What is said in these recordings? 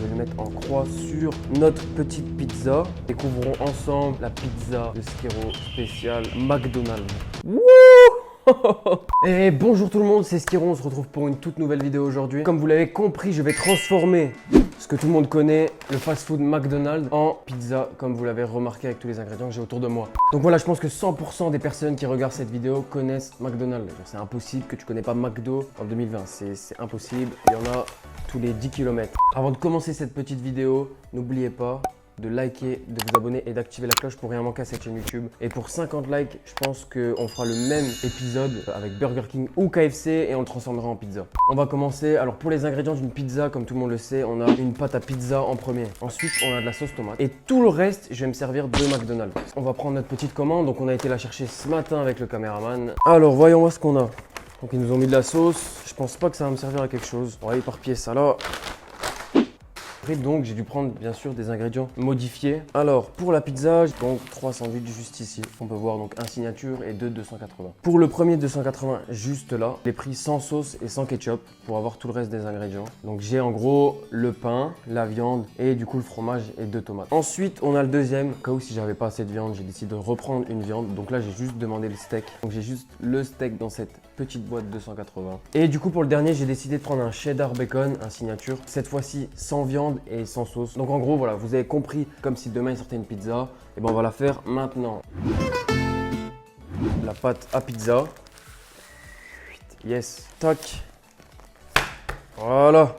je vais le mettre en croix sur notre petite pizza. Découvrons ensemble la pizza de Skiro spéciale McDonald's. Wouh! Et bonjour tout le monde, c'est Skiro, on se retrouve pour une toute nouvelle vidéo aujourd'hui. Comme vous l'avez compris, je vais transformer ce que tout le monde connaît, le fast-food McDonald's, en pizza, comme vous l'avez remarqué avec tous les ingrédients que j'ai autour de moi. Donc voilà, je pense que 100% des personnes qui regardent cette vidéo connaissent McDonald's. C'est impossible que tu connais pas McDo en 2020, c'est impossible, il y en a tous les 10 km. Avant de commencer cette petite vidéo, n'oubliez pas de liker, de vous abonner et d'activer la cloche pour rien manquer à cette chaîne YouTube. Et pour 50 likes, je pense qu'on fera le même épisode avec Burger King ou KFC et on le transformera en pizza. On va commencer. Alors pour les ingrédients d'une pizza, comme tout le monde le sait, on a une pâte à pizza en premier. Ensuite, on a de la sauce tomate. Et tout le reste, je vais me servir de McDonald's. On va prendre notre petite commande. Donc on a été la chercher ce matin avec le caméraman. Alors voyons voir ce qu'on a. Donc ils nous ont mis de la sauce. Je pense pas que ça va me servir à quelque chose. On va éparpiller ça là. Après, donc j'ai dû prendre bien sûr des ingrédients modifiés. Alors pour la pizza, j'ai donc 3 sandwichs juste ici. On peut voir donc un signature et deux 280. Pour le premier 280 juste là, les prix sans sauce et sans ketchup pour avoir tout le reste des ingrédients. Donc j'ai en gros le pain, la viande et du coup le fromage et 2 tomates. Ensuite on a le deuxième. Au cas où si j'avais pas assez de viande, j'ai décidé de reprendre une viande. Donc là j'ai juste demandé le steak. Donc j'ai juste le steak dans cette petite boîte 280. Et du coup pour le dernier, j'ai décidé de prendre un cheddar bacon, un signature. Cette fois-ci sans viande et sans sauce. Donc en gros voilà, vous avez compris, comme si demain il sortait une pizza, et ben on va la faire maintenant. La pâte à pizza. Yes, tac. Voilà.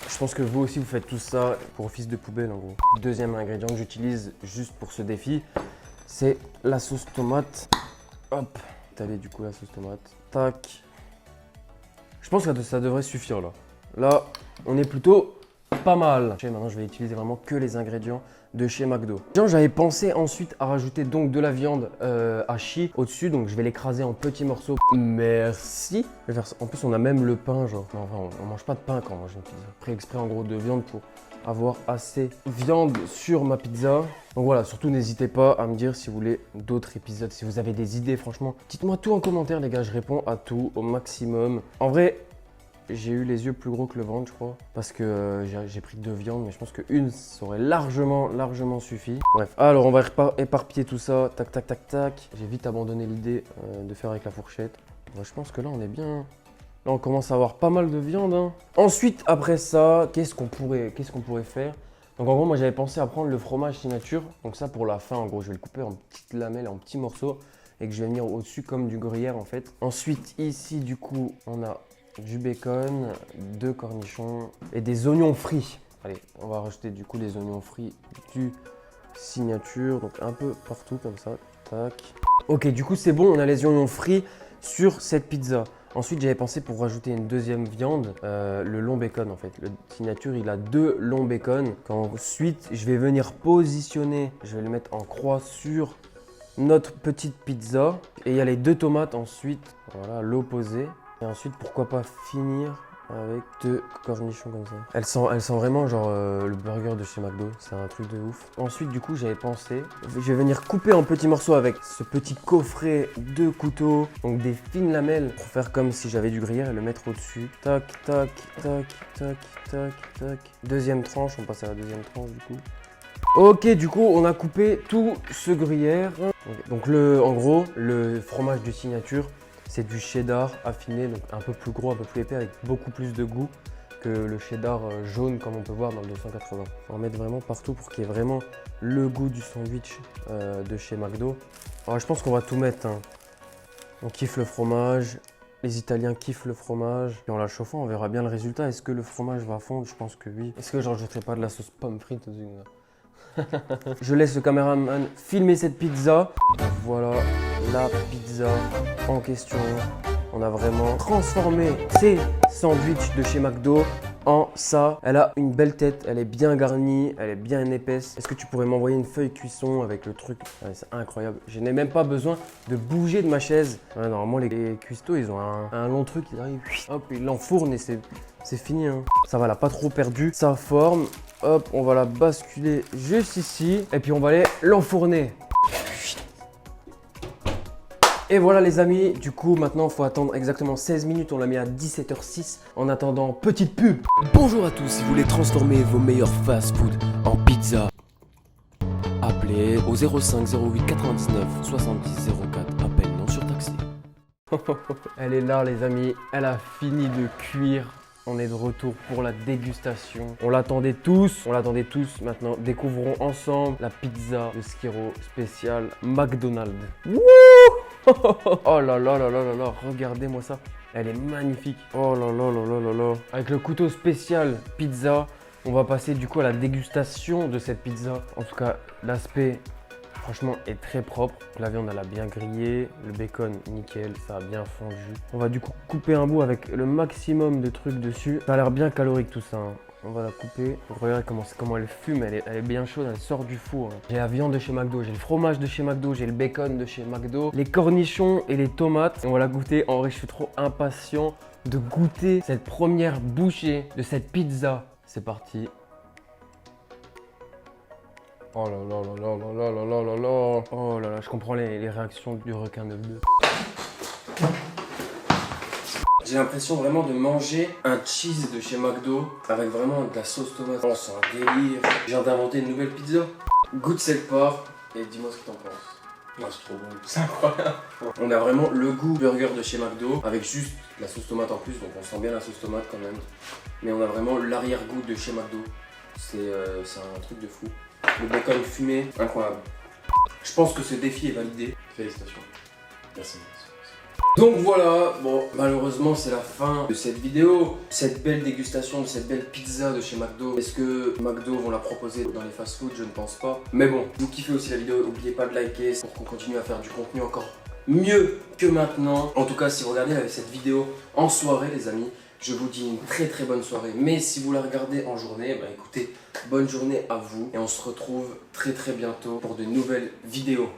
Je pense que vous aussi vous faites tout ça pour office de poubelle en gros. Deuxième ingrédient que j'utilise juste pour ce défi, c'est la sauce tomate. Hop, étaler du coup la sauce tomate. Tac. Je pense que ça devrait suffire là. Là, on est plutôt pas mal. Maintenant, je vais utiliser vraiment que les ingrédients de chez McDo. J'avais pensé ensuite à rajouter donc de la viande hachée au-dessus. Donc, je vais l'écraser en petits morceaux. Merci. En plus, on a même le pain. Genre, non, enfin, on mange pas de pain quand on mange une pizza. Pris exprès en gros de viande pour avoir assez de viande sur ma pizza. Donc voilà, surtout n'hésitez pas à me dire si vous voulez d'autres épisodes, si vous avez des idées. Franchement, dites-moi tout en commentaire, les gars. Je réponds à tout au maximum. En vrai, j'ai eu les yeux plus gros que le ventre, je crois, parce que j'ai pris 2 viandes, mais je pense qu'une, ça aurait largement suffi. Bref, alors on va éparpiller tout ça, tac, tac, tac, tac. J'ai vite abandonné l'idée de faire avec la fourchette. Ouais, je pense que là, on est bien. Là, on commence à avoir pas mal de viande, hein. Ensuite, après ça, qu'est-ce qu'on pourrait faire? Donc en gros, moi, j'avais pensé à prendre le fromage signature. Donc ça, pour la fin, en gros, je vais le couper en petites lamelles, en petits morceaux, et que je vais venir au-dessus comme du gruyère, en fait. Ensuite, ici, du coup, on a du bacon, 2 cornichons et des oignons frits. Allez, on va rajouter du coup les oignons frits du signature, donc un peu partout comme ça. Tac. Ok, du coup c'est bon, on a les oignons frits sur cette pizza. Ensuite, j'avais pensé pour rajouter une deuxième viande, le long bacon en fait. Le signature, il a 2 longs bacon. Ensuite, je vais venir positionner, je vais le mettre en croix sur notre petite pizza. Et il y a les 2 tomates ensuite, voilà, à l'opposé. Et ensuite, pourquoi pas finir avec 2 cornichons comme ça. Elle sent vraiment genre le burger de chez McDo. C'est un truc de ouf. Ensuite, du coup, j'avais pensé, je vais venir couper en petits morceaux avec ce petit coffret de couteau. Donc des fines lamelles pour faire comme si j'avais du gruyère et le mettre au-dessus. Tac, tac, tac, tac, tac, tac. Deuxième tranche, on passe à la deuxième tranche du coup. Ok, du coup, on a coupé tout ce gruyère. Donc en gros, le fromage de signature, c'est du cheddar affiné, donc un peu plus gros, un peu plus épais, avec beaucoup plus de goût que le cheddar jaune comme on peut voir dans le 280. On va en mettre vraiment partout pour qu'il y ait vraiment le goût du sandwich de chez McDo. Alors, je pense qu'on va tout mettre, hein. On kiffe le fromage, les Italiens kiffent le fromage. Et en la chauffant, on verra bien le résultat. Est-ce que le fromage va fondre? Je pense que oui. Est-ce que je rajouterai pas de la sauce pomme frite dessus? Je laisse le caméraman filmer cette pizza. Voilà la pizza en question. On a vraiment transformé ces sandwichs de chez McDo en ça. Elle a une belle tête, elle est bien garnie, elle est bien épaisse. Est-ce que tu pourrais m'envoyer une feuille cuisson avec le truc? Ouais, c'est incroyable. Je n'ai même pas besoin de bouger de ma chaise. Ouais, normalement, les cuistots, ils ont un long truc. Ils arrivent, hop, ils l'enfournent et c'est fini, hein. Ça va, elle n'a pas trop perdu sa forme. Hop, on va la basculer juste ici et puis on va aller l'enfourner. Et voilà les amis, du coup maintenant il faut attendre exactement 16 minutes, on l'a mis à 17h06. En attendant, petite pub. Bonjour à tous, si vous voulez transformer vos meilleurs fast-food en pizza, appelez au 05 08 99 70 04, appel non surtaxé. Elle est là les amis, elle a fini de cuire. On est de retour pour la dégustation. On l'attendait tous, Maintenant, découvrons ensemble la pizza de Skiro spécial McDonald's. Wouh! Oh là là là là là là, regardez-moi ça. Elle est magnifique. Oh là là là là là là. Avec le couteau spécial pizza, on va passer du coup à la dégustation de cette pizza. En tout cas, l'aspect franchement est très propre. La viande elle a bien grillé, le bacon nickel, ça a bien fondu. On va du coup couper un bout avec le maximum de trucs dessus. Ça a l'air bien calorique tout ça, hein. On va la couper. Regardez comment elle fume, elle est bien chaude, elle sort du four, hein. J'ai la viande de chez McDo, j'ai le fromage de chez McDo, j'ai le bacon de chez McDo, les cornichons et les tomates. On va la goûter. En vrai, je suis trop impatient de goûter cette première bouchée de cette pizza. C'est parti. Oh là là là là là là là là là. Oh là là, je comprends les réactions du requin de bœuf. J'ai l'impression vraiment de manger un cheese de chez McDo avec vraiment de la sauce tomate. Oh, c'est un délire. Je viens d'inventer une nouvelle pizza. Goûte cette part et dis-moi ce que t'en penses. Non, c'est trop bon. C'est incroyable. On a vraiment le goût burger de chez McDo avec juste la sauce tomate en plus, donc on sent bien la sauce tomate quand même. Mais on a vraiment l'arrière-goût de chez McDo. C'est un truc de fou. Le bacon fumé, incroyable. Je pense que ce défi est validé. Félicitations. Merci. Donc voilà, bon, malheureusement c'est la fin de cette vidéo. Cette belle dégustation de cette belle pizza de chez McDo. Est-ce que McDo vont la proposer dans les fast-food? Je ne pense pas. Mais bon, vous kiffez aussi la vidéo, n'oubliez pas de liker pour qu'on continue à faire du contenu encore mieux que maintenant. En tout cas, si vous regardez cette vidéo en soirée les amis, je vous dis une très très bonne soirée. Mais si vous la regardez en journée, bah écoutez, bonne journée à vous. Et on se retrouve très très bientôt pour de nouvelles vidéos.